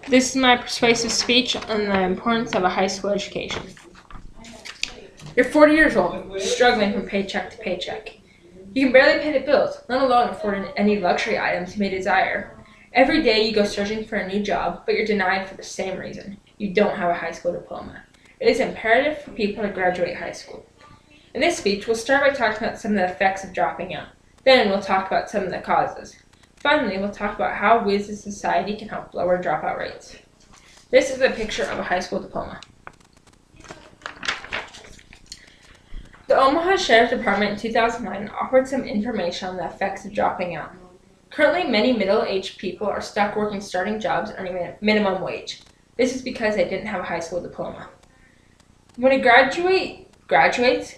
This is my persuasive speech on the importance of a high school education. You're 40 years old, struggling from paycheck to paycheck. You can barely pay the bills, let alone afford any luxury items you may desire. Every day you go searching for a new job, but you're denied for the same reason. You don't have a high school diploma. It is imperative for people to graduate high school. In this speech, we'll start by talking about some of the effects of dropping out. Then we'll talk about some of the causes. Finally, we'll talk about how we as a society can help lower dropout rates. This is a picture of a high school diploma. The Omaha Sheriff's Department in 2009 offered some information on the effects of dropping out. Currently, many middle-aged people are stuck working starting jobs earning minimum wage. This is because they didn't have a high school diploma. When a graduates,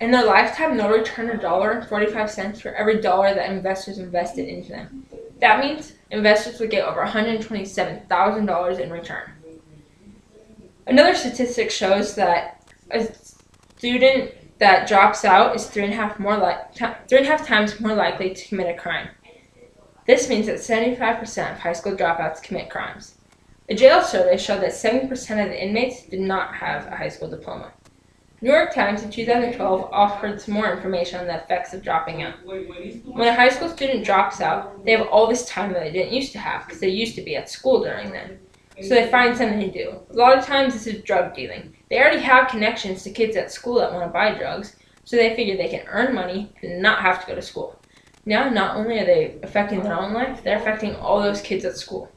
in their lifetime, they'll return $1.45 for every dollar that investors invested into them. That means investors would get over $127,000 in return. Another statistic shows that a student that drops out is 3.5 times more likely to commit a crime. This means that 75% of high school dropouts commit crimes. A jail survey showed that 70% of the inmates did not have a high school diploma. New York Times in 2012 offered some more information on the effects of dropping out. When a high school student drops out, they have all this time that they didn't used to have because they used to be at school during then. So they find something to do. A lot of times this is drug dealing. They already have connections to kids at school that want to buy drugs, so they figure they can earn money and not have to go to school. Now, not only are they affecting their own life, they're affecting all those kids at school.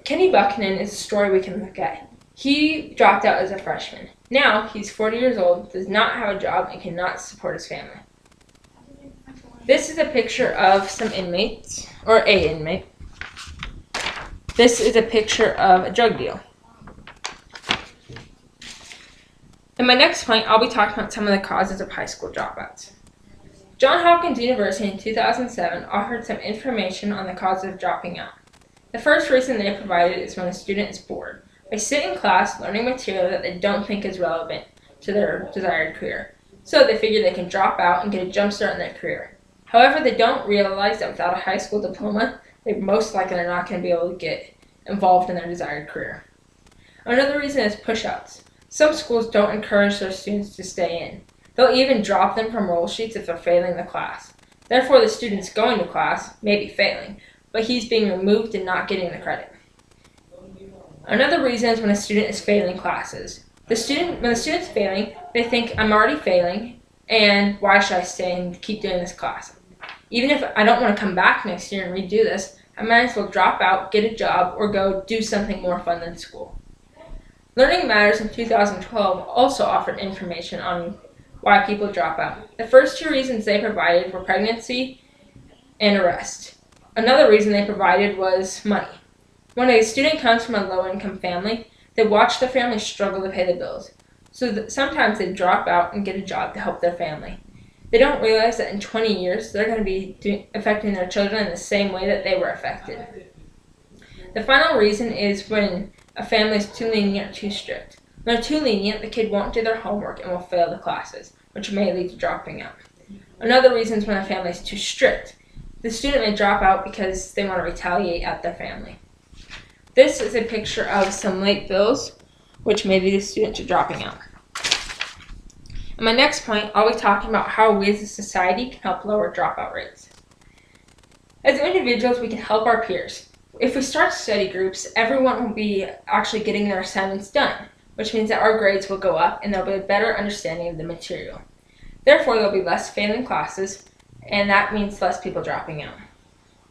Kenny Buchanan is a story we can look at. He dropped out as a freshman. Now, he's 40 years old, does not have a job, and cannot support his family. This is a picture of some inmates, or a inmate. This is a picture of a drug deal. In my next point, I'll be talking about some of the causes of high school dropouts. Johns Hopkins University in 2007 offered some information on the causes of dropping out. The first reason they provided is when a student is bored. They sit in class learning material that they don't think is relevant to their desired career. So they figure they can drop out and get a jump start in their career. However, they don't realize that without a high school diploma, they most likely are not going to be able to get involved in their desired career. Another reason is push-outs. Some schools don't encourage their students to stay in. They'll even drop them from roll sheets if they're failing the class. Therefore, the student's going to class, maybe failing, but he's being removed and not getting the credit. Another reason is when a student is failing classes. When the student's failing, they think, I'm already failing, and why should I stay and keep doing this class? Even if I don't want to come back next year and redo this, I might as well drop out, get a job, or go do something more fun than school. Learning Matters in 2012 also offered information on why people drop out. The first two reasons they provided were pregnancy and arrest. Another reason they provided was money. When a student comes from a low-income family, they watch their family struggle to pay the bills. So sometimes they drop out and get a job to help their family. They don't realize that in 20 years, they're going to be affecting their children in the same way that they were affected. The final reason is when a family is too lenient or too strict. When they're too lenient, the kid won't do their homework and will fail the classes, which may lead to dropping out. Another reason is when a family is too strict. The student may drop out because they want to retaliate at their family. This is a picture of some late bills, which may lead a student to dropping out. In my next point, I'll be talking about how we as a society can help lower dropout rates. As individuals, we can help our peers. If we start study groups, everyone will be actually getting their assignments done, which means that our grades will go up and there'll be a better understanding of the material. Therefore, there'll be less failing classes, and that means less people dropping out.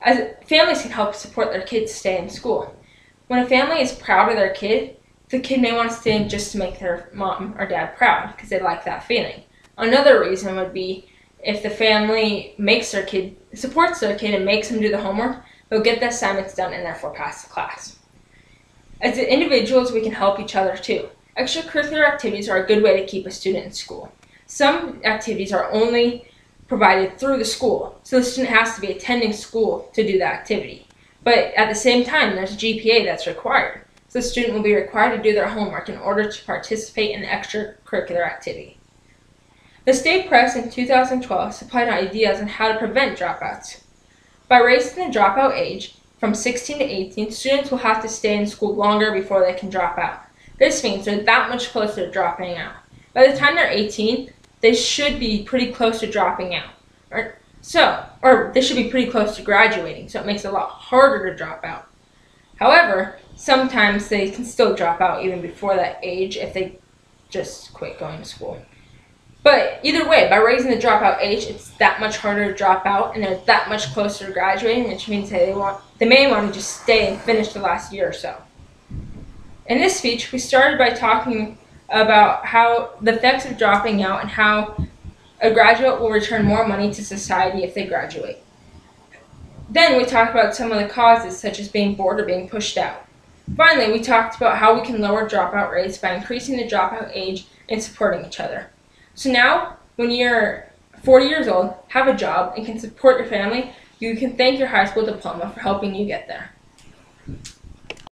As families can help support their kids stay in school. When a family is proud of their kid, the kid may want to stay in just to make their mom or dad proud because they like that feeling. Another reason would be if the family supports their kid and makes them do the homework, they'll get the assignments done and therefore pass the class. As individuals, we can help each other too. Extracurricular activities are a good way to keep a student in school. Some activities are only provided through the school, so the student has to be attending school to do the activity. But at the same time, there's a GPA that's required. So the student will be required to do their homework in order to participate in the extracurricular activity. The state press in 2012 supplied ideas on how to prevent dropouts. By raising the dropout age, from 16 to 18, students will have to stay in school longer before they can drop out. This means they're that much closer to dropping out. By the time they're 18, they should be pretty close to dropping out. Or they should be pretty close to graduating, so it makes it a lot harder to drop out. However, sometimes they can still drop out even before that age if they just quit going to school. But either way, by raising the dropout age, it's that much harder to drop out, and they're that much closer to graduating, which means they may want to just stay and finish the last year or so. In this speech, we started by talking about how the effects of dropping out and how a graduate will return more money to society if they graduate. Then we talked about some of the causes, such as being bored or being pushed out. Finally, we talked about how we can lower dropout rates by increasing the dropout age and supporting each other. So now, when you're 40 years old, have a job, and can support your family, you can thank your high school diploma for helping you get there.